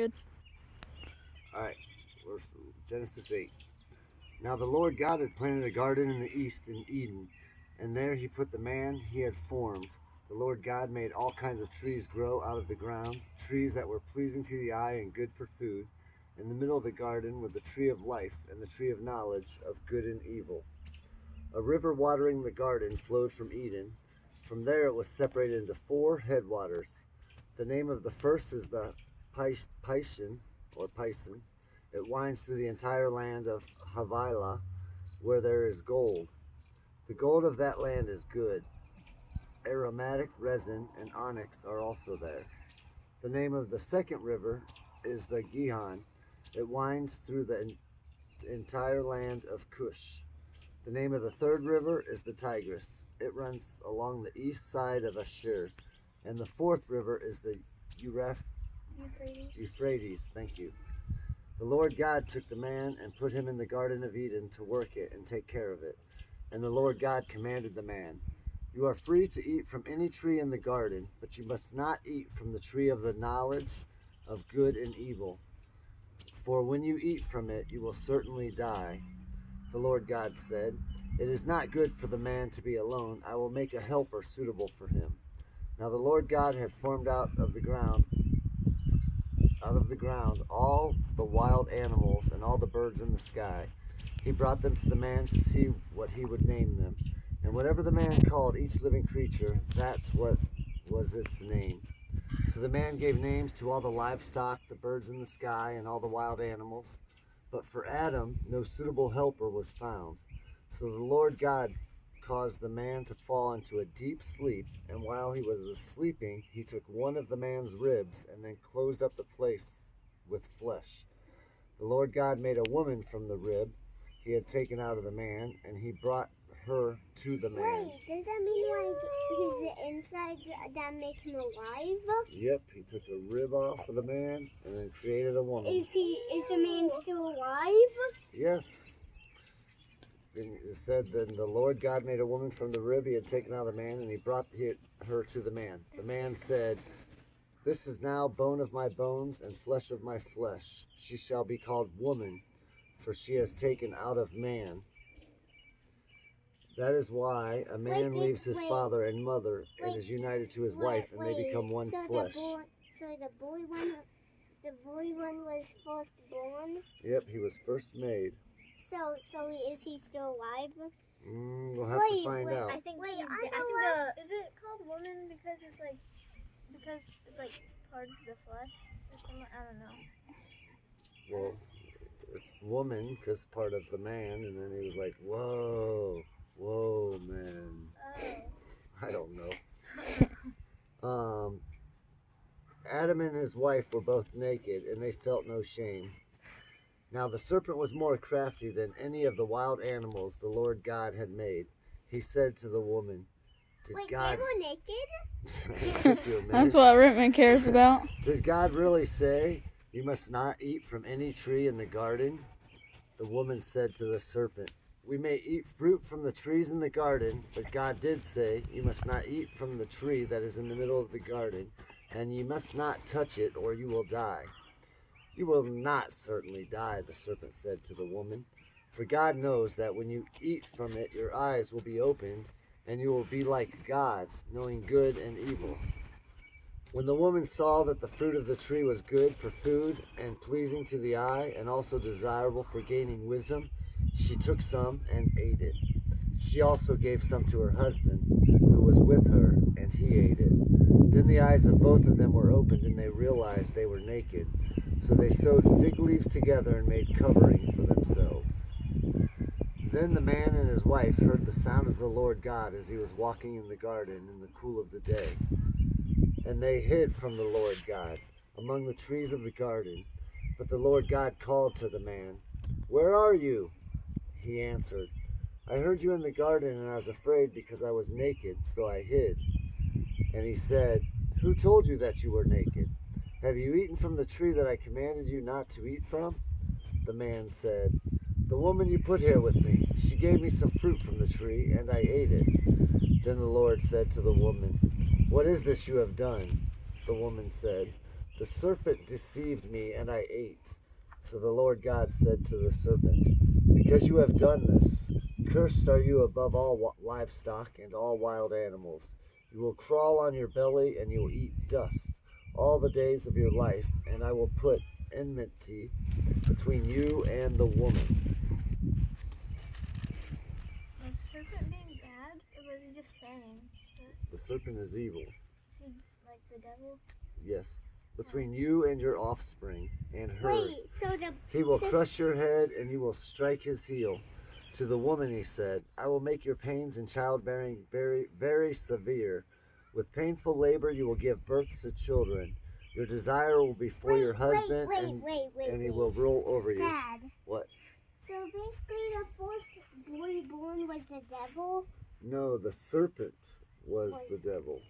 good. All right, Genesis 8. Now the Lord God had planted a garden in the east in Eden, and there he put the man he had formed. The Lord God made all kinds of trees grow out of the ground, trees that were pleasing to the eye and good for food. In the middle of the garden were the tree of life and the tree of knowledge of good and evil. A river watering the garden flowed from Eden. From there it was separated into 4 headwaters. The name of the first is the Pison, or Pison. It winds through the entire land of Havilah, where there is gold. The gold of that land is good. Aromatic resin and onyx are also there. The name of the second river is the Gihon. It winds through the entire land of Cush. The name of the third river is the Tigris. It runs along the east side of Ashur. And the fourth river is the Euphrates. Thank you. The Lord God took the man and put him in the Garden of Eden to work it and take care of it. And the Lord God commanded the man, "You are free to eat from any tree in the garden, but you must not eat from the tree of the knowledge of good and evil. For when you eat from it, you will certainly die." The Lord God said, "It is not good for the man to be alone. I will make a helper suitable for him." Now the Lord God had formed out of the ground all the wild animals and all the birds in the sky. He brought them to the man to see what he would name them. And whatever the man called each living creature, that's what was its name. So the man gave names to all the livestock, the birds in the sky, and all the wild animals. But for Adam, no suitable helper was found. So the Lord God caused the man to fall into a deep sleep, and while he was sleeping, he took one of the man's ribs and then closed up the place with flesh. The Lord God made a woman from the rib he had taken out of the man, and he brought her to the man. Wait, does that mean his inside that make him alive? Yep, he took a rib off of the man and then created a woman. Is the man still alive? Yes. It said that the Lord God made a woman from the rib he had taken out of the man, and he brought her to the man. The man said, "This is now bone of my bones and flesh of my flesh. She shall be called woman, for she has taken out of man." That is why a man leaves his father and mother and is united to his wife, and they become one flesh. The boy one was first born? Yep, he was first made. So is he still alive? We'll have to find out. I think is it called woman because it's like part of the flesh or something? I don't know. Well, it's woman because part of the man, and then he was like, whoa, man. Oh. I don't know. Adam and his wife were both naked, and they felt no shame. Now the serpent was more crafty than any of the wild animals the Lord God had made. He said to the woman, Wait, they were naked? It took you a minute. That's what Rittman cares about. Did God really say, "You must not eat from any tree in the garden"? The woman said to the serpent, "We may eat fruit from the trees in the garden, but God did say, 'You must not eat from the tree that is in the middle of the garden, and you must not touch it, or you will die.'" "You will not certainly die," the serpent said to the woman, "for God knows that when you eat from it, your eyes will be opened, and you will be like God, knowing good and evil." When the woman saw that the fruit of the tree was good for food and pleasing to the eye, and also desirable for gaining wisdom, she took some and ate it. She also gave some to her husband, who was with her, and he ate it. Then the eyes of both of them were opened, and they realized they were naked. So they sewed fig leaves together and made covering for themselves. Then the man and his wife heard the sound of the Lord God as he was walking in the garden in the cool of the day. And they hid from the Lord God among the trees of the garden. But the Lord God called to the man, "Where are you?" He answered, "I heard you in the garden, and I was afraid because I was naked, so I hid." And he said, "Who told you that you were naked? Have you eaten from the tree that I commanded you not to eat from?" The man said, "The woman you put here with me, she gave me some fruit from the tree, and I ate it." Then the Lord said to the woman, "What is this you have done?" The woman said, The serpent deceived me, and I ate. So the Lord God said to the serpent, because you have done this, cursed are you above all livestock and all wild animals. You will crawl on your belly, and you will eat dust all the days of your life, and I will put enmity between you and the woman. Was serpent being bad, or was he just saying that? The serpent is evil. Is he like the devil? Yes. Between you and your offspring and hers. Wait, so He will crush your head, and you will strike his heel. To the woman he said, I will make your pains in childbearing very, very severe. With painful labor you will give birth to children. Your desire will be for your husband, and he will rule over you. Dad. What? So basically, the first boy born was the devil. No, the serpent was the devil.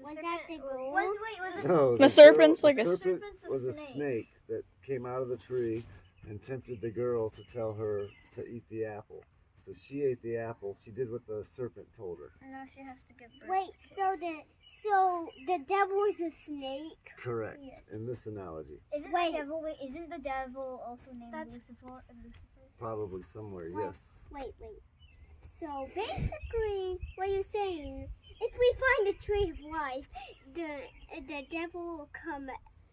Was that the girl? Was it? No, The serpent's girl, like a serpent's a was a snake. snake that came out of the tree and tempted the girl to tell her to eat the apple. So she ate the apple. She did what the serpent told her. And now she has to give birth. Wait, so the devil is a snake? Correct. Yes. In this analogy. Isn't Wait. isn't the devil also named Lucifer? Probably somewhere, What? yes. Wait. So basically, what you're saying, if we find the tree of life, the devil will come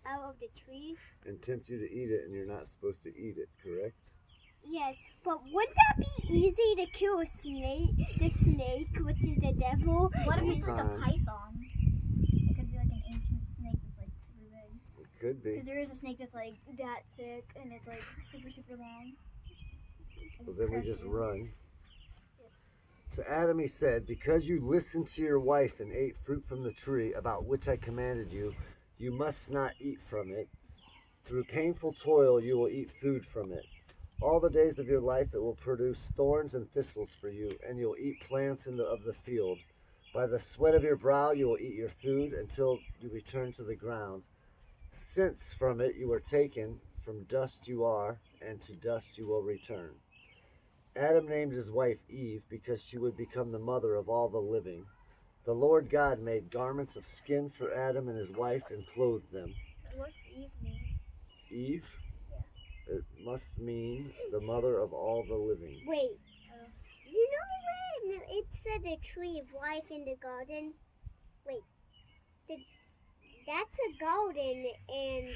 out of the tree? And tempt you to eat it, and you're not supposed to eat it, correct? Yes, but wouldn't that be easy to kill a snake? The snake, which is the devil? What if it's like a Sometimes. python? It could be like an ancient snake that's like super big. It could be. Because there is a snake that's like that thick and it's like super, super long. Well, then we just run. To Adam he said, because you listened to your wife and ate fruit from the tree about which I commanded you, you must not eat from it. Through painful toil you will eat food from it. All the days of your life it will produce thorns and thistles for you, and you'll eat plants of the field. By the sweat of your brow you will eat your food until you return to the ground. Since from it you were taken, from dust you are, and to dust you will return. Adam named his wife Eve because she would become the mother of all the living. The Lord God made garments of skin for Adam and his wife and clothed them. What's Eve mean? Eve? It must mean the mother of all the living. Wait, you know when it said the tree of life in the garden? Wait, that's a garden, and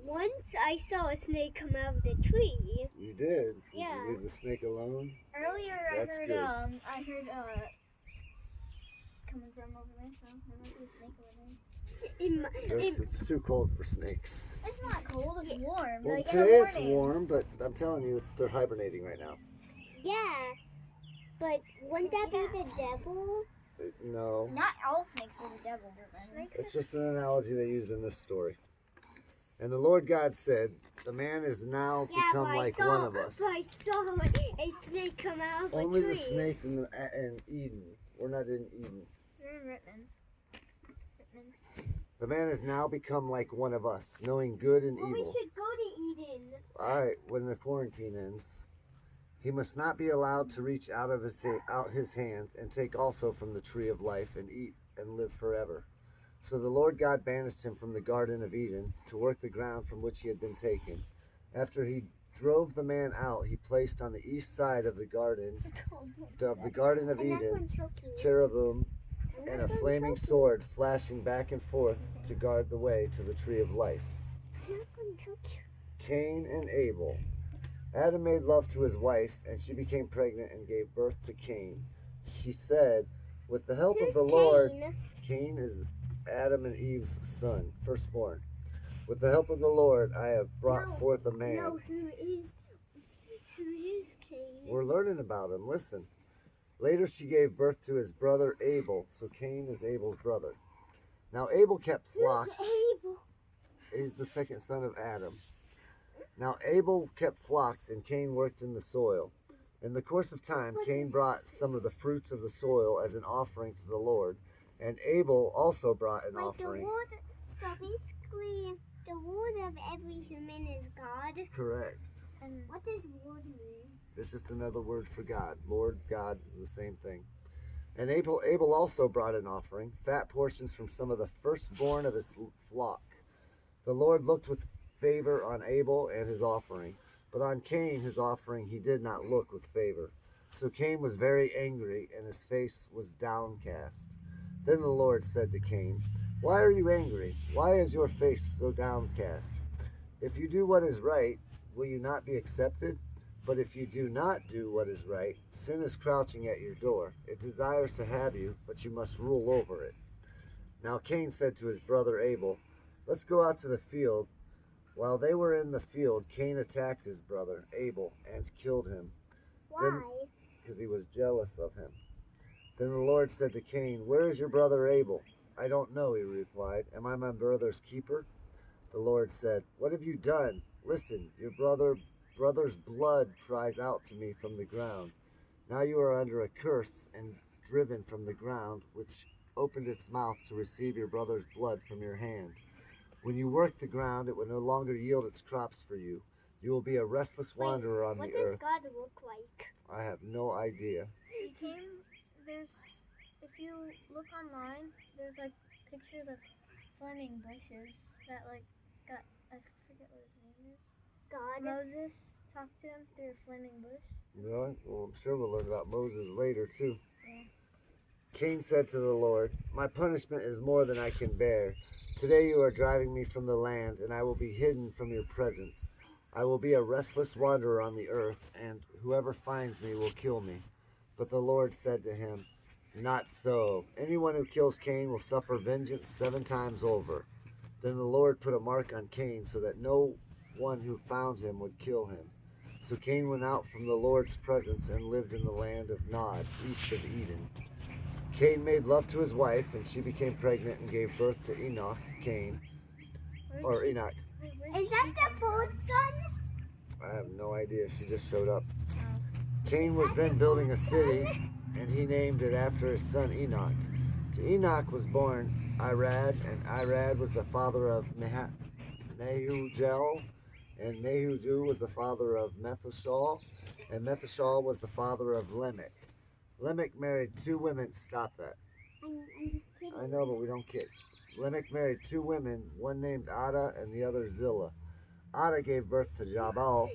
once I saw a snake come out of the tree. You did? Yeah. Did you leave the snake alone? Earlier That's I heard good. coming from over there, so there might be a snake over there. It's too cold for snakes. It's not cold, it's warm. Well, like today in the it's morning. warm, but I'm telling you, they're hibernating right now. Yeah, but wouldn't that be the devil? No, Not all snakes are the devil, Snakes it's just an analogy they used in this story. And the Lord God said, the man is now become like one of us. But I saw a snake come out of Only a tree. the snake in Eden. We're not in Eden. You're in Rittman. The man has now become like one of us, knowing good and Well, we evil. should go to Eden. All right, when the quarantine ends, he must not be allowed to reach out his hand and take also from the tree of life and eat and live forever. So the Lord God banished him from the Garden of Eden to work the ground from which he had been taken. After he drove the man out, he placed on the east side of the Garden of Eden cherubim and a flaming sword flashing back and forth to guard the way to the tree of life. Cain and Abel. Adam made love to his wife, and she became pregnant and gave birth to Cain. She said, with the help of the Lord, Cain is Adam and Eve's son, firstborn. With the help of the Lord, I have brought forth a man. No, who is Cain? We're learning about him. Listen. Later she gave birth to his brother Abel, so Cain is Abel's brother. Now Abel kept flocks. Who's Abel? He's the second son of Adam. Now Abel kept flocks, and Cain worked in the soil. In the course of time, Cain brought some of the fruits of the soil as an offering to the Lord, and Abel also brought an offering. So basically, the word of every human is God. Correct. And what does word mean? It's just another word for God. Lord, God is the same thing. And Abel also brought an offering, fat portions from some of the firstborn of his flock. The Lord looked with favor on Abel and his offering, but on Cain his offering he did not look with favor. So Cain was very angry, and his face was downcast. Then the Lord said to Cain, "Why are you angry? Why is your face so downcast? If you do what is right, will you not be accepted? But if you do not do what is right, sin is crouching at your door. It desires to have you, but you must rule over it." Now Cain said to his brother Abel, "Let's go out to the field." While they were in the field, Cain attacked his brother Abel and killed him. Why? Because he was jealous of him. Then the Lord said to Cain, "Where is your brother Abel?" "I don't know," he replied. "Am I my brother's keeper?" The Lord said, "What have you done? Listen, your brother's blood cries out to me from the ground. Now you are under a curse and driven from the ground, which opened its mouth to receive your brother's blood from your hand. When you work the ground, it will no longer yield its crops for you. You will be a restless wanderer on What the does earth." God look like? I have no idea. He came. If you look online, there's like pictures of flaming bushes that got. I forget what his name is. God. Moses talked to him through a flaming bush. Really? Well, I'm sure we'll learn about Moses later, too. Yeah. Cain said to the Lord, "My punishment is more than I can bear. Today you are driving me from the land, and I will be hidden from your presence. I will be a restless wanderer on the earth, and whoever finds me will kill me." But the Lord said to him, "Not so. Anyone who kills Cain will suffer vengeance 7 times over." Then the Lord put a mark on Cain so that no one who found him would kill him. So Cain went out from the Lord's presence and lived in the land of Nod, east of Eden. Cain made love to his wife, and she became pregnant and gave birth to Enoch. Enoch. Is that the fourth son? I have no idea. She just showed up. Oh. Cain was then building a city, and he named it after his son Enoch. To Enoch was born Irad, and Irad was the father of Mehujael, and Mehujael was the father of Methuselah, and Methuselah was the father of Lamech. Lamech married 2 women. Stop that. I'm just kidding. I know, but we don't kid. Lamech married 2 women, one named Ada and the other Zillah. Ada gave birth to Jabal.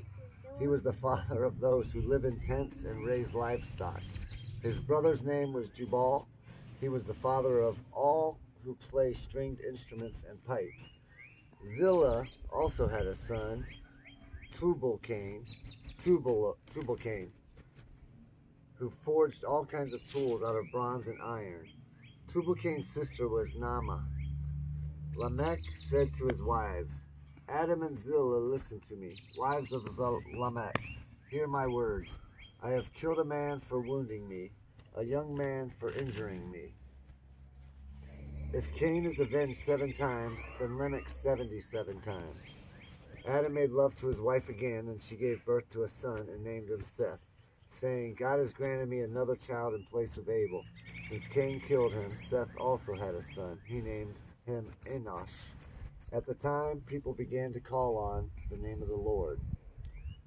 He was the father of those who live in tents and raise livestock. His brother's name was Jubal. He was the father of all who play stringed instruments and pipes. Zillah also had a son, Tubal-Cain, who forged all kinds of tools out of bronze and iron. Tubal-Cain's sister was Naamah. Lamech said to his wives, "Adam and Zillah, listen to me. Wives of Lamech, hear my words. I have killed a man for wounding me, a young man for injuring me. If Cain is avenged 7 times, then Lamech 77 times." Adam made love to his wife again, and she gave birth to a son and named him Seth, saying, "God has granted me another child in place of Abel." Since Cain killed him, Seth also had a son. He named him Enosh. At the time, people began to call on the name of the Lord.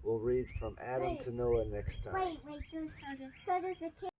We'll read from Adam to Noah next time. Wait. So does the king